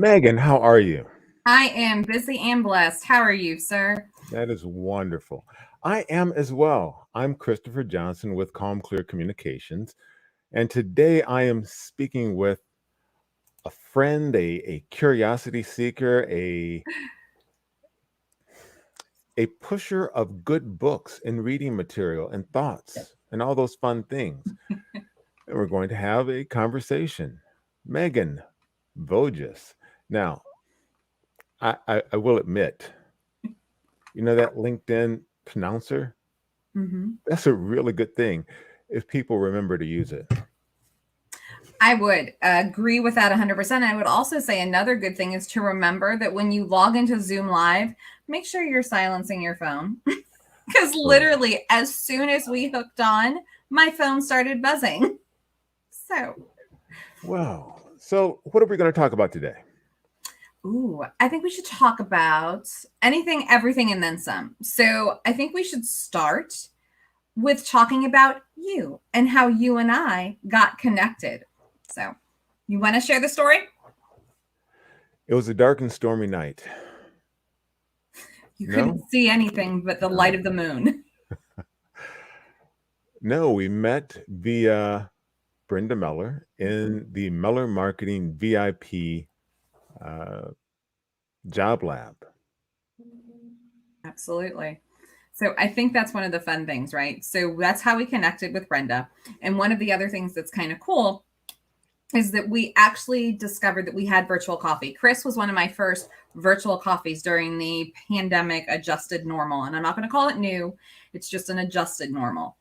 Megan, how are you? I am busy and blessed. How are you, sir? That is wonderful. I am as well. I'm Christopher Johnson with Calm Clear Communications, and today I am speaking with a friend, a curiosity seeker, a pusher of good books and reading material and thoughts and all those fun things. And we're going to have a conversation. Megan Vogias. Now, I will admit, you know that LinkedIn pronouncer? hmm That's a really good thing if people remember to use it. I would agree with that 100%. I would also say another good thing is to remember that when you log into Zoom Live, make sure you're silencing your phone. Because Oh, literally, as soon as we hooked on, my phone started buzzing. So, wow. So, what are we going to talk about today? I think we should talk about anything, everything, and then some. So, I think we should start with talking about you and how you and I got connected. So, you want to share the story? It was a dark and stormy night. You couldn't No? see anything but the light of the moon. No, we met via Brenda Meller in the Meller Marketing VIP uh, Job Lab. Absolutely. So I think that's one of the fun things, right? So that's how we connected with Brenda. And one of the other things that's kind of cool is that we actually discovered that we had virtual coffee. Chris was one of my first virtual coffees during the pandemic adjusted normal. And I'm not going to call it new, it's just an adjusted normal.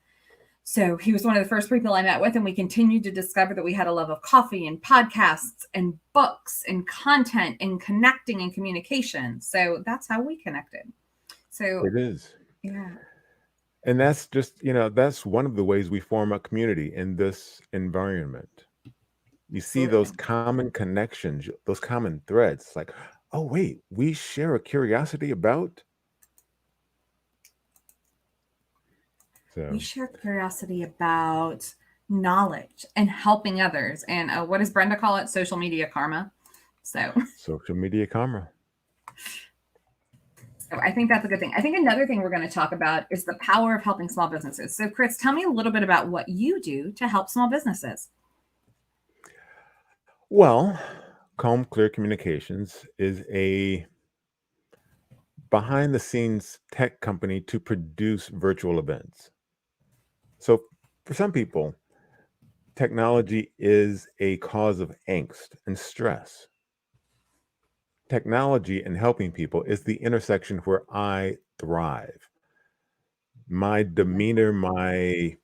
So he was one of the first people I met with, and we continued to discover that we had a love of coffee and podcasts and books and content and connecting and communication. So that's how we connected. So, It is. yeah, And that's just, that's one of the ways we form a community in this environment. You see those absolutely. common connections, those common threads, like, oh, wait, we share a curiosity about. We So, share curiosity about knowledge and helping others. And what does Brenda call it? Social media karma. So, social media karma. so I think that's a good thing. I think another thing we're going to talk about is the power of helping small businesses. So, Chris, tell me a little bit about what you do to help small businesses. Well, Calm Clear Communications is a behind the scenes tech company to produce virtual events. So, for some people, technology is a cause of angst and stress. Technology and helping people is the intersection where I thrive. My demeanor, my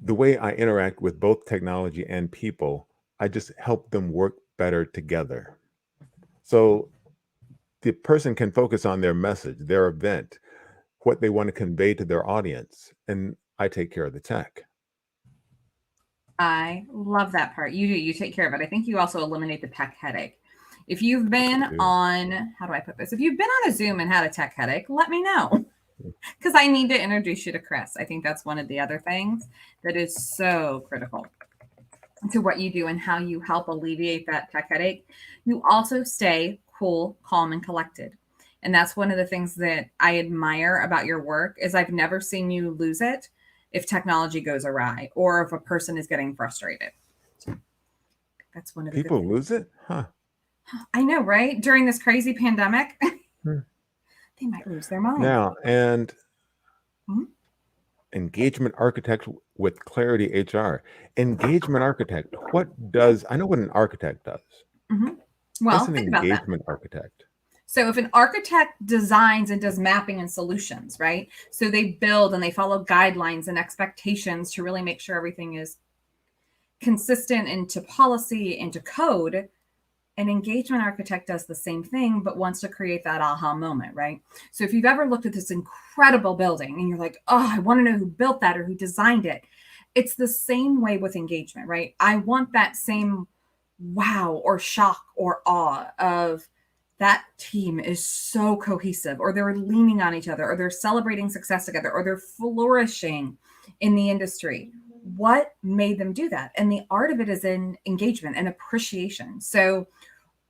the way I interact with both technology and people, I just help them work better together. So the person can focus on their message, their event, what they want to convey to their audience, and I take care of the tech. I love that part. You do, you take care of it. I think you also eliminate the tech headache. If you've I been do. on, how do I put this? If you've been on a Zoom and had a tech headache, let me know because I need to introduce you to Chris. I think that's one of the other things that is so critical to what you do and how you help alleviate that tech headache. You also stay cool, calm, and collected. And that's one of the things that I admire about your work is I've never seen you lose it if technology goes awry or if a person is getting frustrated. So that's one of the good People things. lose it? Huh. I know, right? During this crazy pandemic, Hmm. they might lose their mind. Now, and Mhm. engagement architect with Clarity HR. Engagement architect, what does, I know what an architect does. Mhm. What's Well, an think about that. engagement architect? So if an architect designs and does mapping and solutions, right? So they build and they follow guidelines and expectations to really make sure everything is consistent into policy, into code. An engagement architect does the same thing, but wants to create that aha moment, right? So if you've ever looked at this incredible building and you're like, oh, I want to know who built that or who designed it, it's the same way with engagement, right? I want that same wow or shock or awe of that team is so cohesive, or they're leaning on each other, or they're celebrating success together, or they're flourishing in the industry. what made them do that? And the art of it is in engagement and appreciation. So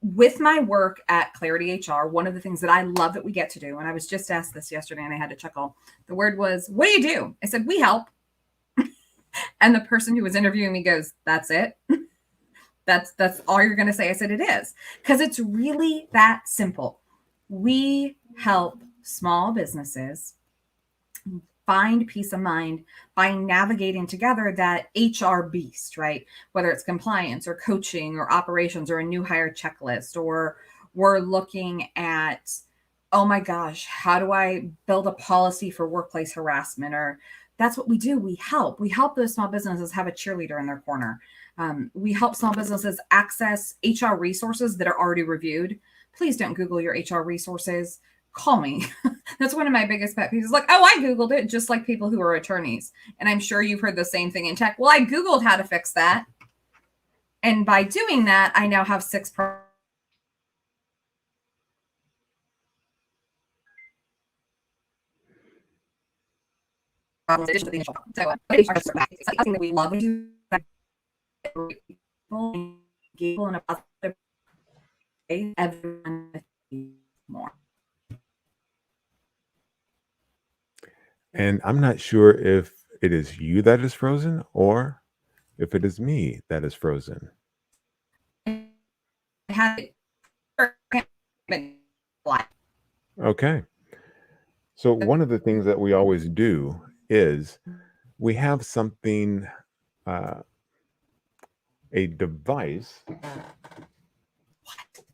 with my work at Clarity HR, one of the things that I love that we get to do, and I was just asked this yesterday and I had to chuckle. The word was, "What do you do?" I said, "We help." And the person who was interviewing me goes, "That's it? That's all you're going to say?" I said, "It is." Because it's really that simple. We help small businesses find peace of mind by navigating together that HR beast, right? Whether it's compliance or coaching or operations or a new hire checklist, or we're looking at, oh my gosh, how do I build a policy for workplace harassment? Or that's what we do. We help. We help those small businesses have a cheerleader in their corner. We help small businesses access HR resources that are already reviewed. Please don't Google your HR resources. Call me. That's one of my biggest pet peeves. Like, oh, I Googled it, just like people who are attorneys. And I'm sure you've heard the same thing in tech. Well, I Googled how to fix that. And by doing that, I now have 6 problems. So, it's something that we love. We do people in a positive way. Everyone more. And I'm not sure if it is you that is frozen or if it is me that is frozen. Okay. So one of the things that we always do is we have something, a device,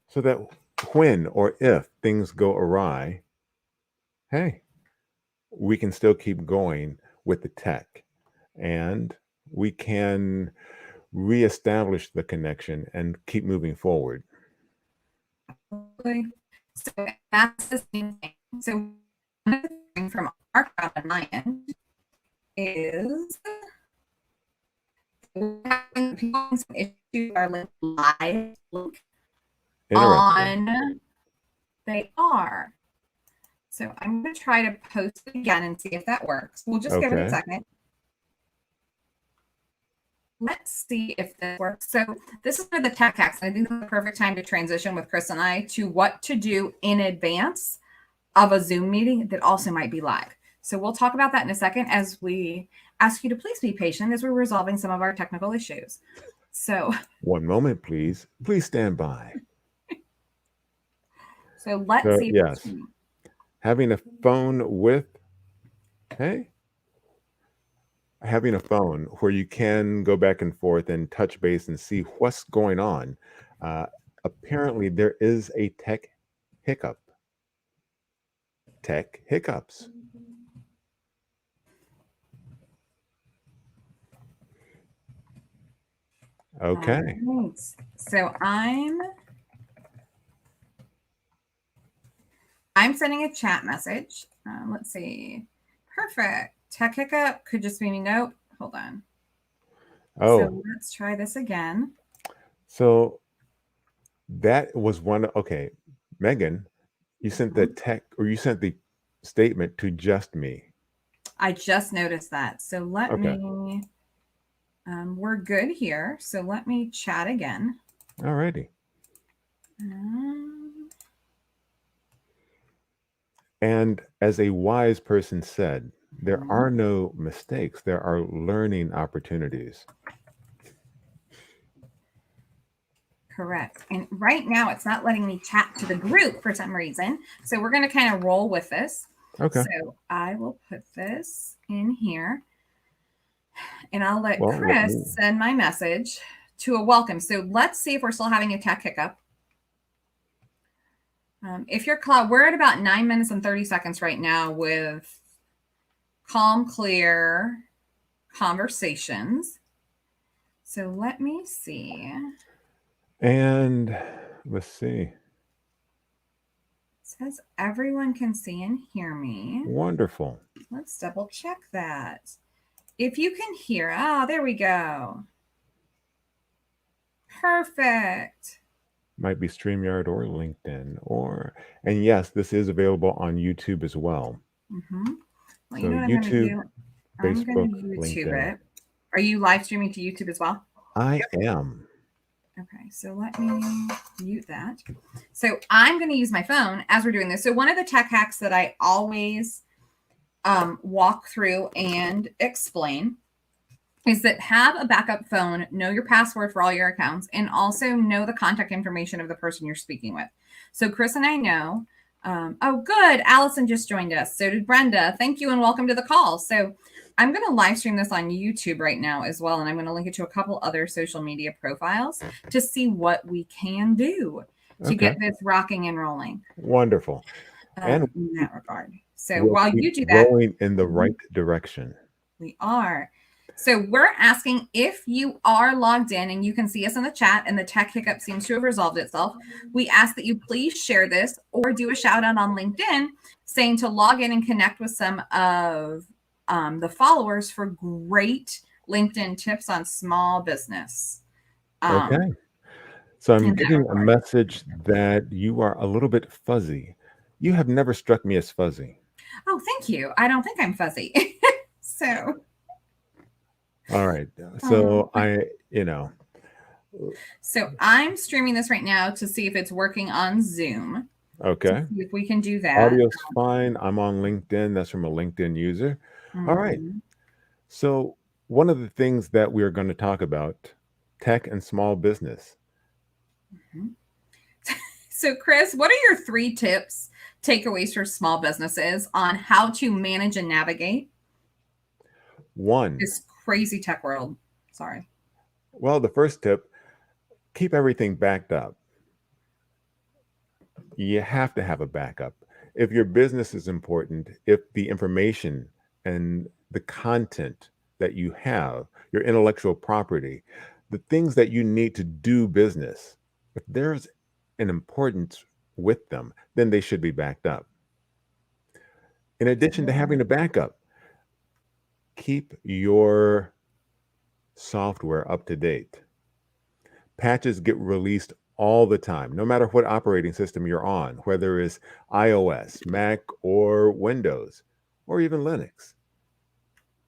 so that when or if things go awry, hey, we can still keep going with the tech and we can reestablish the connection and keep moving forward. So that's the same thing. So one of the things from our crowd on my end is people having some issues are live on. They are. So I'm going to try to post it again and see if that works. We'll just give it a second. Let's see if this works. So this is for the tech hacks. I think it's the perfect time to transition with Chris and I to what to do in advance of a Zoom meeting that also might be live. So we'll talk about that in a second as we ask you to please be patient as we're resolving some of our technical issues. So one moment, please. Please stand by. So let's see. Yes. Having a phone with, having a phone where you can go back and forth and touch base and see what's going on. Apparently, there is a tech hiccup. Tech hiccups. Okay. Right. So I'm sending a chat message. Let's see. Perfect. Tech hiccup could just mean nope. Hold on. Oh. So let's try this again. So that was one. Okay, Megan, you sent the tech, or you sent the statement to just me. I just noticed that. So let me. We're good here. So let me chat again. All righty. And as a wise person said, there are no mistakes. There are learning opportunities. Correct. And right now it's not letting me chat to the group for some reason. So we're going to kind of roll with this. Okay. So I will put this in here and I'll let Chris send my message to a welcome. So let's see if we're still having a tech hiccup. If you're cloud, we're at about 9 minutes and 30 seconds right now with calm, clear conversations. So let me see. And let's see. It says everyone can see and hear me. Wonderful. Let's double check that. If you can hear, there we go. Perfect. Might be StreamYard or LinkedIn and yes, this is available on YouTube as well. Mm-hmm. Well, so you know what YouTube, I'm going to do? Facebook, I'm going to YouTube LinkedIn. it. Are you live streaming to YouTube as well? I am. Okay, so let me mute that. So I'm going to use my phone as we're doing this. So one of the tech hacks that I always walk through and explain is that have a backup phone, know your password for all your accounts, and also know the contact information of the person you're speaking with. So Chris and I know. Oh, good. Allison just joined us. So did Brenda. Thank you and welcome to the call. So I'm going to live stream this on YouTube right now as well. And I'm going to link it to a couple other social media profiles to see what we can do to get this rocking and rolling. Wonderful. And in that regard. So we'll while keep you do that, growing in the right direction. we are. So we're asking if you are logged in and you can see us in the chat and the tech hiccup seems to have resolved itself. We ask that you please share this or do a shout out on LinkedIn saying to log in and connect with some of the followers for great LinkedIn tips on small business. Okay. So I'm in that getting a regard. message that you are a little bit fuzzy. You have never struck me as fuzzy. Oh, thank you. I don't think I'm fuzzy. So. All right. So So I'm streaming this right now to see if it's working on Zoom. Okay. See if we can do that. Audio's fine. I'm on LinkedIn. That's from a LinkedIn user. All right. So one of the things that we are going to talk about, tech and small business. So Chris, what are your 3 tips, takeaways for small businesses on how to manage and navigate 1, this crazy tech world? Sorry. well, the first tip, keep everything backed up. You have to have a backup. If your business is important, if the information and the content that you have, your intellectual property, the things that you need to do business, if there's an importance with them, then they should be backed up. In addition to having a backup, keep your software up to date. Patches get released all the time, no matter what operating system you're on, whether it's iOS, Mac, or Windows, or even Linux.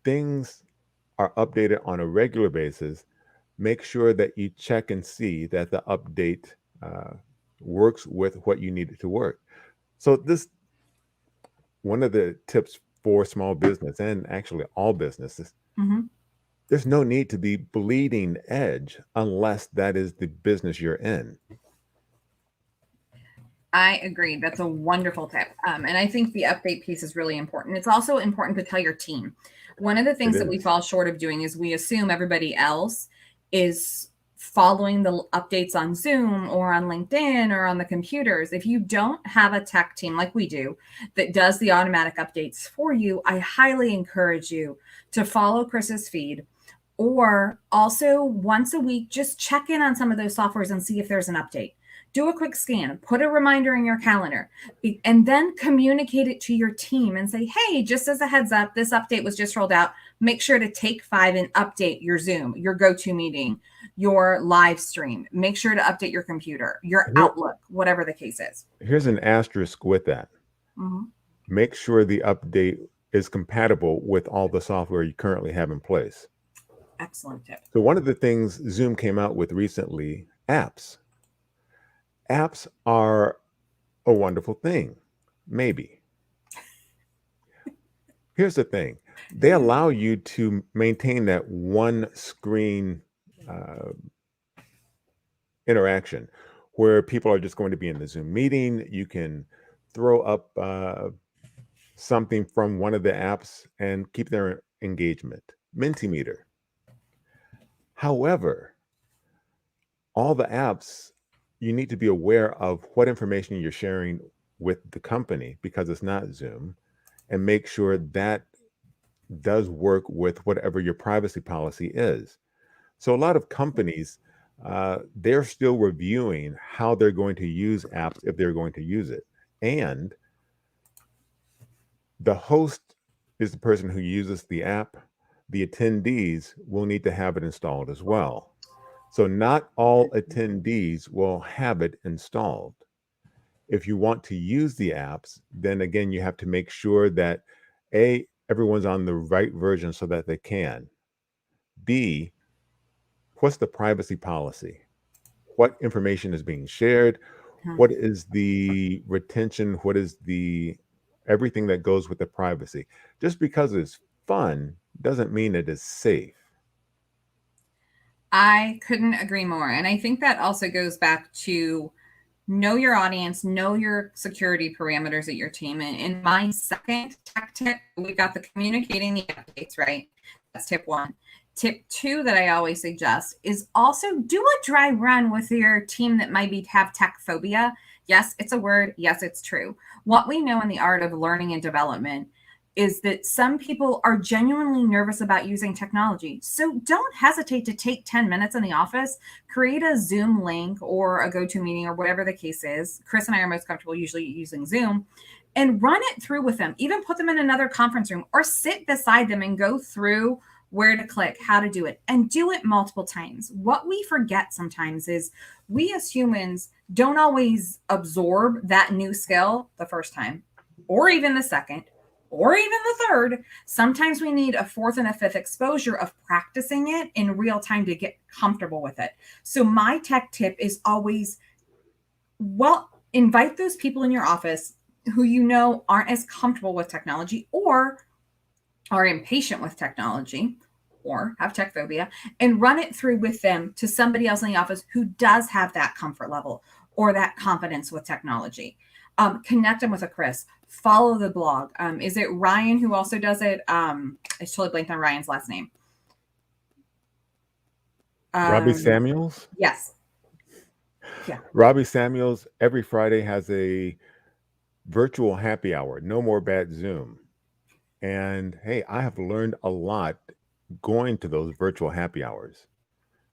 Things are updated on a regular basis. Make sure that you check and see that the update works with what you need it to work. So one of the tips for small business and actually all businesses, there's no need to be bleeding edge unless that is the business you're in. I agree. That's a wonderful tip. And I think the update piece is really important. It's also important to tell your team. One of the things that we fall short of doing is we assume everybody else is following the updates on Zoom or on LinkedIn or on the computers. If you don't have a tech team like we do that does the automatic updates for you, I highly encourage you to follow Chris's feed, or also once a week, just check in on some of those softwares and see if there's an update. Do a quick scan, put a reminder in your calendar, and then communicate it to your team and say, hey, just as a heads up, this update was just rolled out. Make sure to take 5 and update your Zoom, your GoToMeeting, your live stream. Make sure to update your computer, your Outlook, whatever the case is. Here's an asterisk with that. Make sure the update is compatible with all the software you currently have in place. Excellent tip. So one of the things Zoom came out with recently, apps. Apps are a wonderful thing, maybe. Here's the thing. They allow you to maintain that one screen interaction where people are just going to be in the Zoom meeting. You can throw up something from one of the apps and keep their engagement. Mentimeter. However, all the apps, you need to be aware of what information you're sharing with the company because it's not Zoom, and make sure that does work with whatever your privacy policy is. So a lot of companies, they're still reviewing how they're going to use apps if they're going to use it. And the host is the person who uses the app. The attendees will need to have it installed as well. So not all attendees will have it installed. If you want to use the apps, then again, you have to make sure that everyone's on the right version so that they can. B, what's the privacy policy? What information is being shared? What is the retention? What is the everything that goes with the privacy? Just because it's fun doesn't mean it is safe. I couldn't agree more. And I think that also goes back to know your audience, know your security parameters at your team. And in my second tech tip, we got the communicating the updates, right? That's tip 1. Tip 2 that I always suggest is also do a dry run with your team that might have tech phobia. Yes, it's a word. Yes, it's true. What we know in the art of learning and development is that some people are genuinely nervous about using technology. So don't hesitate to take 10 minutes in the office, create a Zoom link or a GoToMeeting or whatever the case is. Chris and I are most comfortable usually using Zoom, and run it through with them. Even put them in another conference room or sit beside them and go through where to click, how to do it, and do it multiple times. What we forget sometimes is we as humans don't always absorb that new skill the first time or even the second or even the third. Sometimes we need a fourth and a fifth exposure of practicing it in real time to get comfortable with it. So my tech tip is always, invite those people in your office who you know aren't as comfortable with technology or are impatient with technology or have tech phobia, and run it through with them to somebody else in the office who does have that comfort level or that confidence with technology. Connect them with a Chris. Follow the blog. Is it Ryan who also does it? I totally blanked on Ryan's last name. Robbie Samuels? Yes. Yeah. Robbie Samuels every Friday has a virtual happy hour. No more bad Zoom. And hey, I have learned a lot going to those virtual happy hours.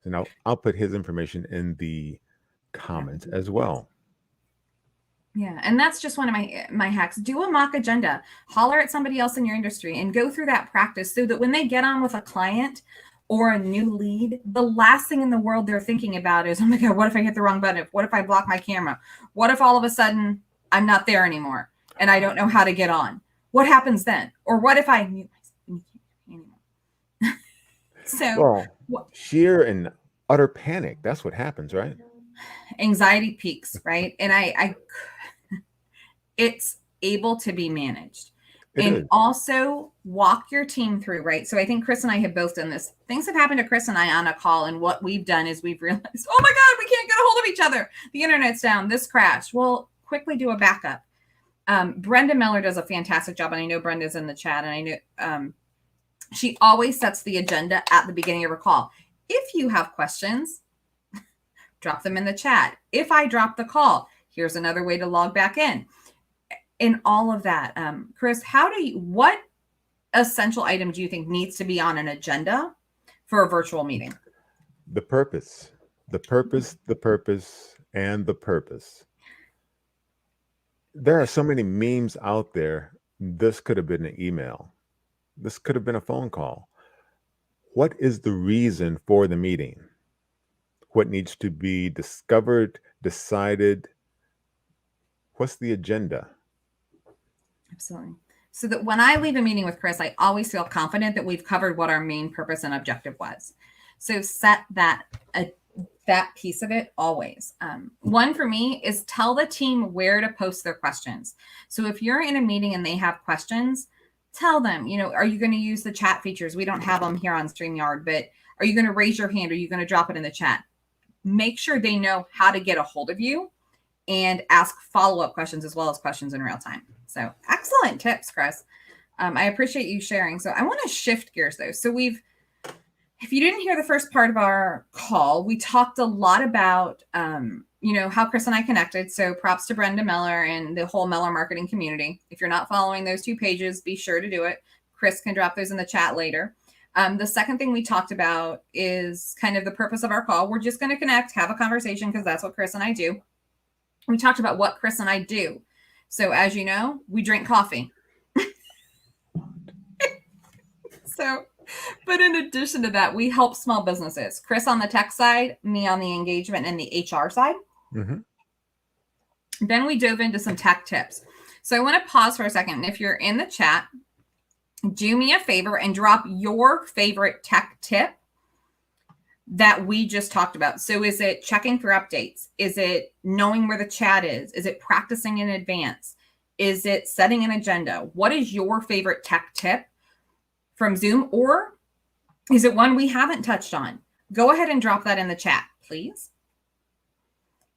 And I'll put his information in the comments as well. Yeah. And that's just one of my hacks. Do a mock agenda, holler at somebody else in your industry and go through that practice so that when they get on with a client or a new lead, the last thing in the world they're thinking about is, oh my God, what if I hit the wrong button? What if I block my camera? What if all of a sudden I'm not there anymore and I don't know how to get on? What happens then? Or what if I mute myself anymore? So sheer and utter panic. That's what happens, right? Anxiety peaks, right? And I it's able to be managed. Also walk your team through, right? So I think Chris and I have both done this. Things have happened to Chris and I on a call, and what we've done is we've realized, oh my God, we can't get a hold of each other. The internet's down. This crashed. Well, quickly do a backup. Brenda Miller does a fantastic job, and I know Brenda's in the chat, and I know she always sets the agenda at the beginning of her call. If you have questions, drop them in the chat. If I drop the call, here's another way to log back in. And all of that. Chris, what essential item do you think needs to be on an agenda for a virtual meeting? The purpose, and the purpose. There are so many memes out there. This could have been an email. This could have been a phone call. What is the reason for the meeting? What needs to be discovered, decided? What's the agenda? Absolutely. So that when I leave a meeting with Chris, I always feel confident that we've covered what our main purpose and objective was. So set that piece of it always. One for me is tell the team where to post their questions. So if you're in a meeting and they have questions, tell them, are you going to use the chat features? We don't have them here on StreamYard, but are you going to raise your hand? Are you going to drop it in the chat? Make sure they know how to get a hold of you and ask follow-up questions as well as questions in real time. So excellent tips, Chris. I appreciate you sharing. So I want to shift gears though. So if you didn't hear the first part of our call, we talked a lot about, how Chris and I connected. So props to Brenda Miller and the whole Miller marketing community. If you're not following those 2 pages, be sure to do it. Chris can drop those in the chat later. The second thing we talked about is kind of the purpose of our call. We're just going to connect, have a conversation, because that's what Chris and I do. We talked about what Chris and I do. So as you know, we drink coffee. But in addition to that, we help small businesses. Chris on the tech side, me on the engagement and the HR side. Mm-hmm. Then we dove into some tech tips. So I want to pause for a second. And if you're in the chat, do me a favor and drop your favorite tech tip that we just talked about. So is it checking for updates? Is it knowing where the chat is? Is it practicing in advance? Is it setting an agenda? What is your favorite tech tip from Zoom? Or is it one we haven't touched on? Go ahead and drop that in the chat, please.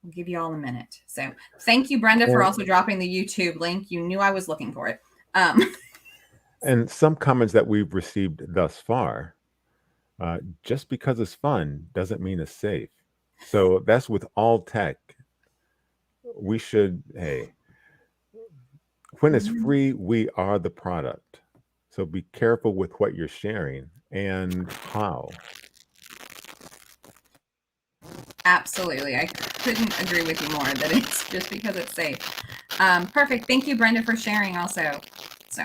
I'll give you all a minute. So thank you, Brenda, for also dropping the YouTube link. You knew I was looking for it. And some comments that we've received thus far, just because it's fun doesn't mean it's safe. So that's with all tech. We should, hey, when it's free, we are the product. So be careful with what you're sharing and how. Absolutely. I couldn't agree with you more that it's just because it's safe. Perfect. Thank you, Brenda, for sharing also. So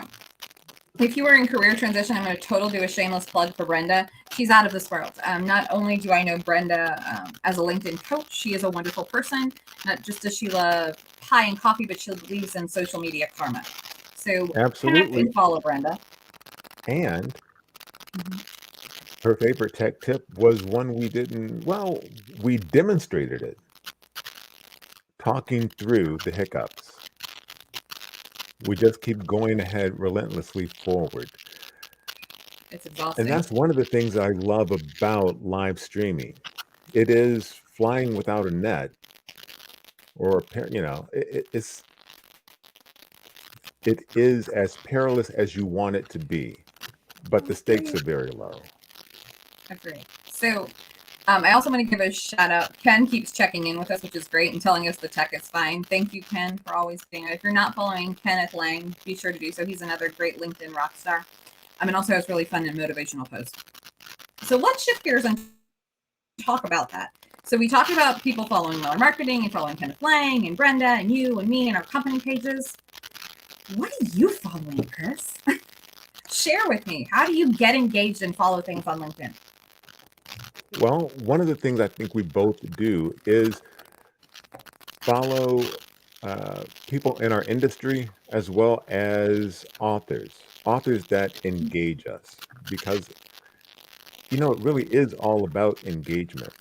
if you were in career transition, I'm going to do a shameless plug for Brenda. She's out of this world. Not only do I know Brenda as a LinkedIn coach, she is a wonderful person. Not just does she love pie and coffee, but she believes in social media karma. So connect and follow Brenda. And her favorite tech tip was one we demonstrated it. Talking through the hiccups. We just keep going ahead relentlessly forward. It's exhausting. And that's one of the things I love about live streaming. It is flying without a net, or it is as perilous as you want it to be, but the stakes are very low. Agree. So I also want to give a shout out. Ken keeps checking in with us, which is great, and telling us the tech is fine. Thank you, Ken, for always being there. If you're not following Kenneth Lang, be sure to do so. He's another great LinkedIn rock star. And also has really fun and motivational posts. So let's shift gears and talk about that. So we talked about people following Miller Marketing and following Kenneth Lang and Brenda and you and me and our company pages. What are you following, Chris? Share with me. How do you get engaged and follow things on LinkedIn? Well, one of the things I think we both do is follow people in our industry as well as authors that engage us, because it really is all about engagement,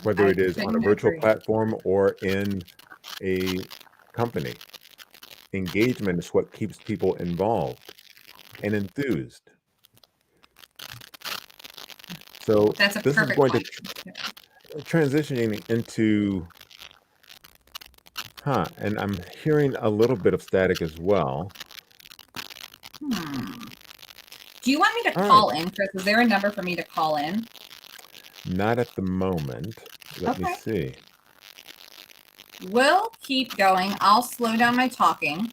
whether it is on a virtual platform or in a company. Engagement is what keeps people involved and enthused. So that's this is going to transitioning into and I'm hearing a little bit of static as well. Do you want me to call in, Chris? Is there a number for me to call in? Not at the moment. Let me see. We'll keep going. I'll slow down my talking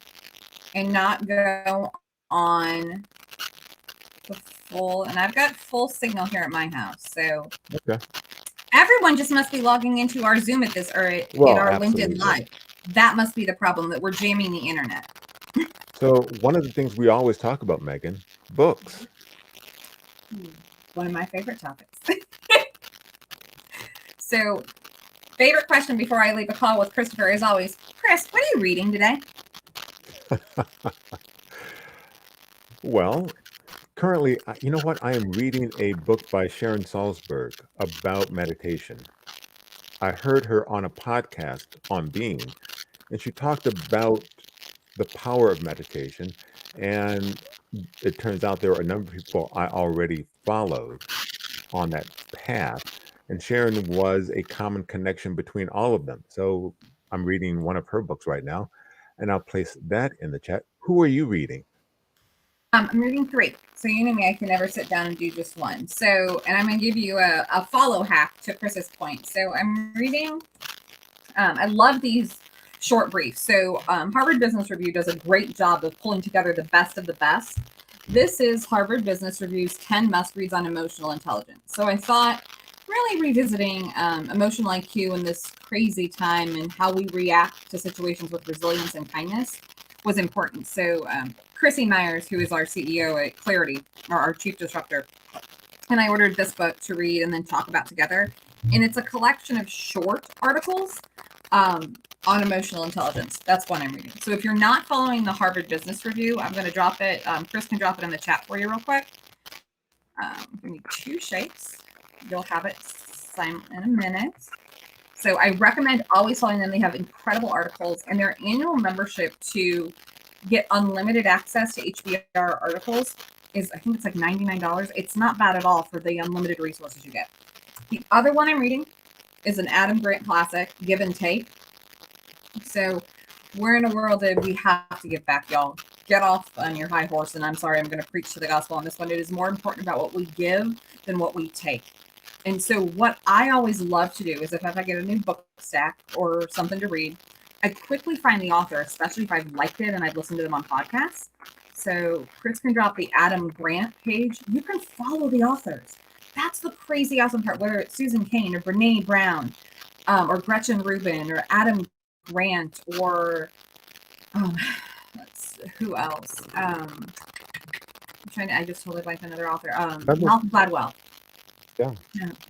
and not go on the full. And I've got full signal here at my house. So everyone just must be logging into our Zoom at this, or in our LinkedIn Live. That must be the problem, that we're jamming the internet. So one of the things we always talk about, Megan, books. One of my favorite topics. So favorite question before I leave a call with Christopher is always, Chris, what are you reading today? Well, currently, you know what? I am reading a book by Sharon Salzberg about meditation. I heard her on a podcast on Being, and she talked about the power of meditation. And it turns out there are a number of people I already followed on that path. And Sharon was a common connection between all of them. So I'm reading one of her books right now, and I'll place that in the chat. Who are you reading? I'm reading 3. So you know me, I can never sit down and do just one. So, and I'm going to give you a follow hack to Chris's point. So I'm reading, I love these short briefs. So Harvard Business Review does a great job of pulling together the best of the best. This is Harvard Business Review's 10 must-reads on emotional intelligence. So I thought really revisiting emotional IQ in this crazy time and how we react to situations with resilience and kindness was important. So Chrissy Myers, who is our CEO at Clarity, or our chief disruptor, and I ordered this book to read and then talk about together. And it's a collection of short articles on emotional intelligence. That's one I'm reading. So if you're not following the Harvard Business Review, I'm going to drop it. Chris can drop it in the chat for you real quick. Give me 2 shapes. You'll have it in a minute. So I recommend always following them. They have incredible articles, and their annual membership to get unlimited access to HBR articles is, I think it's like $99. It's not bad at all for the unlimited resources you get. The other one I'm reading is an Adam Grant classic, Give and Take. So we're in a world that we have to give back, y'all. Get off on your high horse. And I'm sorry, I'm going to preach to the gospel on this one. It is more important about what we give than what we take. And so what I always love to do is if I get a new book stack or something to read, I quickly find the author, especially if I've liked it and I've listened to them on podcasts. So Chris can drop the Adam Grant page. You can follow the authors. That's the crazy awesome part, whether it's Susan Cain or Brene Brown or Gretchen Rubin or Adam Grant or who else? I just totally blanked another author. Malcolm Gladwell. Yeah.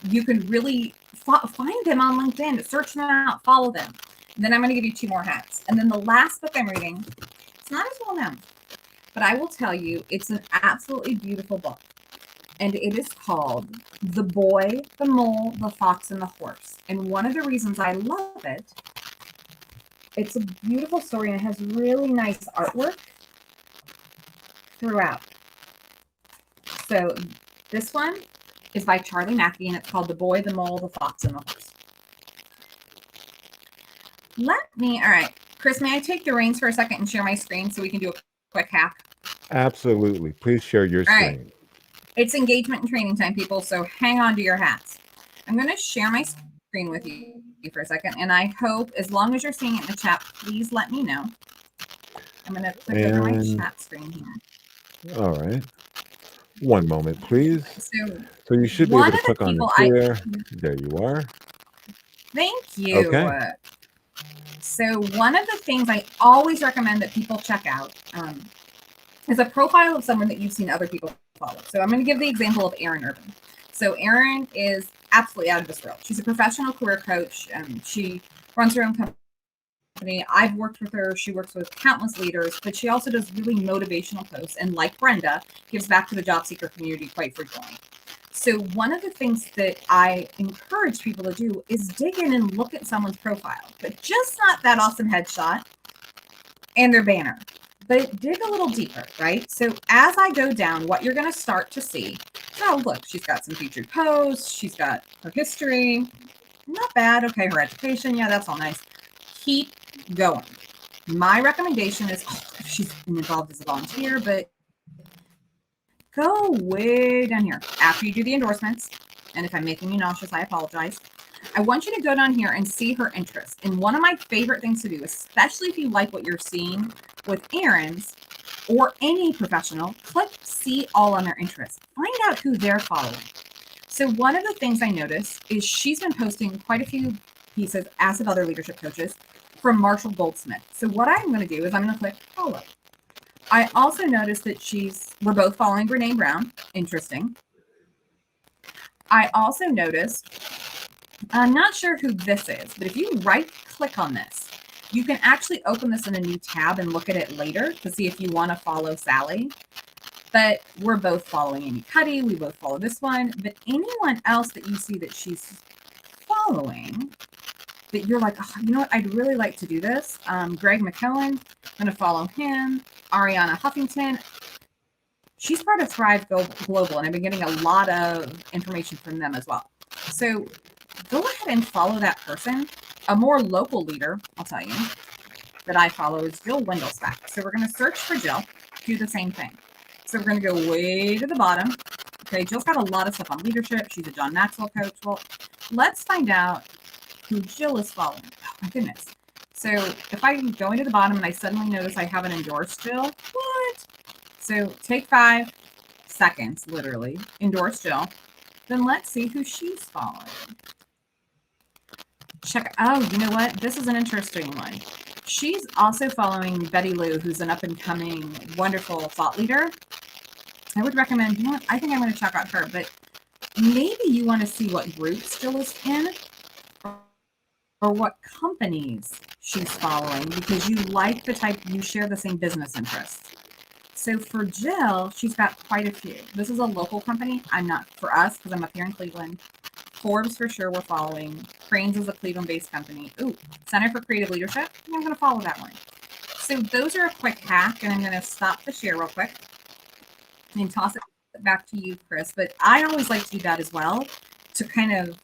You can really find them on LinkedIn, search them out, follow them. And then I'm going to give you 2 more hacks. And then the last book I'm reading, it's not as well known, but I will tell you, it's an absolutely beautiful book. And it is called The Boy, the Mole, the Fox, and the Horse. And one of the reasons I love it, it's a beautiful story and it has really nice artwork throughout. So this one is by Charlie Mackey, and it's called The Boy, the Mole, the Fox, and the Horse. All right, Chris, may I take the reins for a second and share my screen so we can do a quick hack? Absolutely. Please share your screen. Right. It's engagement and training time, people, so hang on to your hats. I'm going to share my screen with you for a second, and I hope, as long as you're seeing it in the chat, please let me know. I'm going to click over my chat screen here. All right. One moment, please. So you should be able to click on the share. There you are. Thank you. Okay. So one of the things I always recommend that people check out is a profile of someone that you've seen other people follow. So I'm going to give the example of Erin Urban. So Erin is absolutely out of this world. She's a professional career coach. She runs her own company. I've worked with her. She works with countless leaders, but she also does really motivational posts. And like Brenda, gives back to the job seeker community quite frequently. So one of the things that I encourage people to do is dig in and look at someone's profile, but just not that awesome headshot and their banner, but dig a little deeper, right? So as I go down, what you're going to start to see, oh, look, she's got some featured posts. She's got her history. Not bad. Okay, her education. Yeah, that's all nice. Keep going. My recommendation is, if she's involved as a volunteer, but go way down here after you do the endorsements. And if I'm making you nauseous, I apologize. I want you to go down here and see her interests. And one of my favorite things to do, especially if you like what you're seeing with Erin's or any professional, click see all on their interests. Find out who they're following. So one of the things I noticed is she's been posting quite a few pieces, as have other leadership coaches, from Marshall Goldsmith. So what I'm going to do is I'm going to click follow. I also noticed that we're both following Brene Brown. Interesting. I also noticed, I'm not sure who this is, but if you right click on this, you can actually open this in a new tab and look at it later to see if you want to follow Sally. But we're both following Amy Cuddy. We both follow this one. But anyone else that you see that she's following, that you're like, oh, you know what, I'd really like to do this. Greg McKeown, I'm going to follow him. Ariana Huffington. She's part of Thrive Global, and I've been getting a lot of information from them as well. So go ahead and follow that person. A more local leader, I'll tell you, that I follow is Jill Wendelsback. So we're going to search for Jill, do the same thing. So we're going to go way to the bottom. Okay, Jill's got a lot of stuff on leadership. She's a John Maxwell coach. Well, let's find out who Jill is following. Oh, my goodness. So if I go into the bottom and I suddenly notice I haven't endorsed Jill, what? So take 5 seconds, literally, endorse Jill. Then let's see who she's following. Check. Oh, you know what? This is an interesting one. She's also following Betty Lou, who's an up-and-coming, wonderful thought leader. I would recommend, you know what? I think I'm going to check out her, but maybe you want to see what groups Jill is in or what companies she's following because you like the type, you share the same business interests. So for Jill, she's got quite a few. This is a local company. I'm not for us because I'm up here in Cleveland. Forbes for sure we're following. Cranes is a Cleveland-based company. Ooh, Center for Creative Leadership. I'm going to follow that one. So those are a quick hack, and I'm going to stop the share real quick and toss it back to you, Chris. But I always like to do that as well to kind of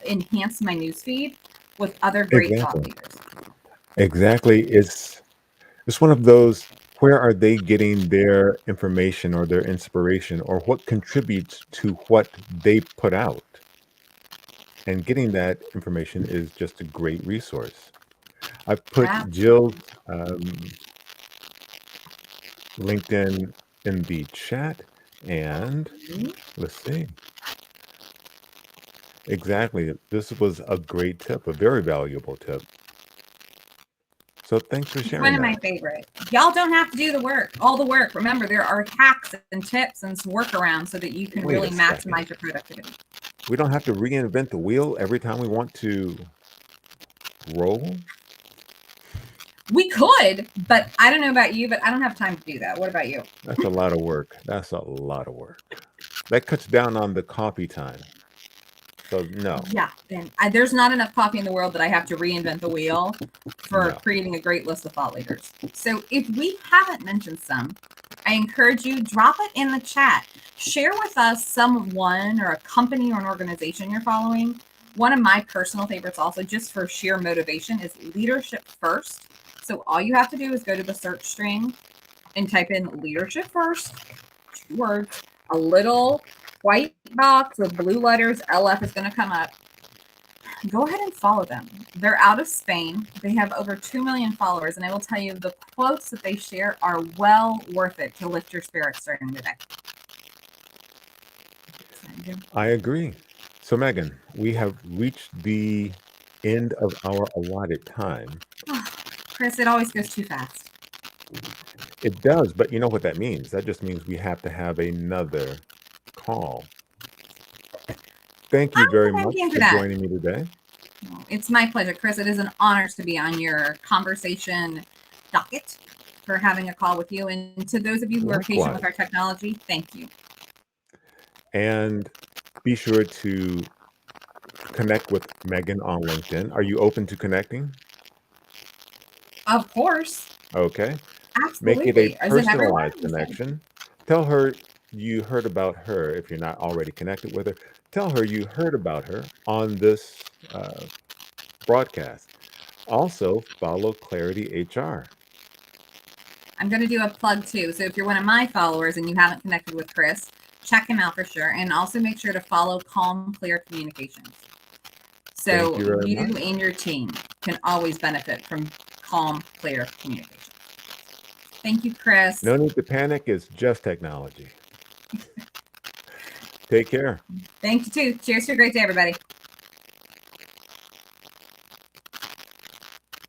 enhance my newsfeed with other great thought Exactly. leaders. Exactly. It's one of those, where are they getting their information or their inspiration, or what contributes to what they put out? And getting that information is just a great resource. I've put Jill's LinkedIn in the chat, and let's see. Exactly. This was a great tip, a very valuable tip. So thanks for It's sharing one of my that. favorite. Y'all don't have to do the work, all the work. Remember, there are hacks and tips and some workarounds so that you can Wait really a second. maximize your productivity. We don't have to reinvent the wheel every time we want to roll? We could, but I don't know about you, but I don't have time to do that. What about you? That's a lot of work. That's a lot of work. That cuts down on the coffee time. So no, Yeah, and there's not enough coffee in the world that I have to reinvent the wheel for no. creating a great list of thought leaders. So if we haven't mentioned some, I encourage you, drop it in the chat. Share with us someone or a company or an organization you're following. One of my personal favorites also, just for sheer motivation, is Leadership First. So all you have to do is go to the search string and type in Leadership First, 2 words, a little white box with blue letters, LF is going to come up. Go ahead and follow them. They're out of Spain. They have over 2 million followers, and I will tell you the quotes that they share are well worth it to lift your spirits during the day. I agree. So Megan, we have reached the end of our allotted time. Chris, it always goes too fast. It does, but you know what that means? That just means we have to have another call. Thank you very much for joining me today. It's my pleasure, Chris. It is an honor to be on your conversation docket for having a call with you. And to those of you who are patient with our technology, thank you. And be sure to connect with Megan on LinkedIn. Are you open to connecting? Of course. Okay. Absolutely. Make it a personalized connection. Tell her you heard about her. If you're not already connected with her, tell her you heard about her on this broadcast. Also, follow Clarity HR. I'm going to do a plug too. So if you're one of my followers and you haven't connected with Chris, check him out for sure. And also make sure to follow Calm Clear Communications. So you and your team can always benefit from calm, clear communication. Thank you, Chris. No need to panic. It's just technology. Take care. Thank you too. Cheers to a great day, everybody.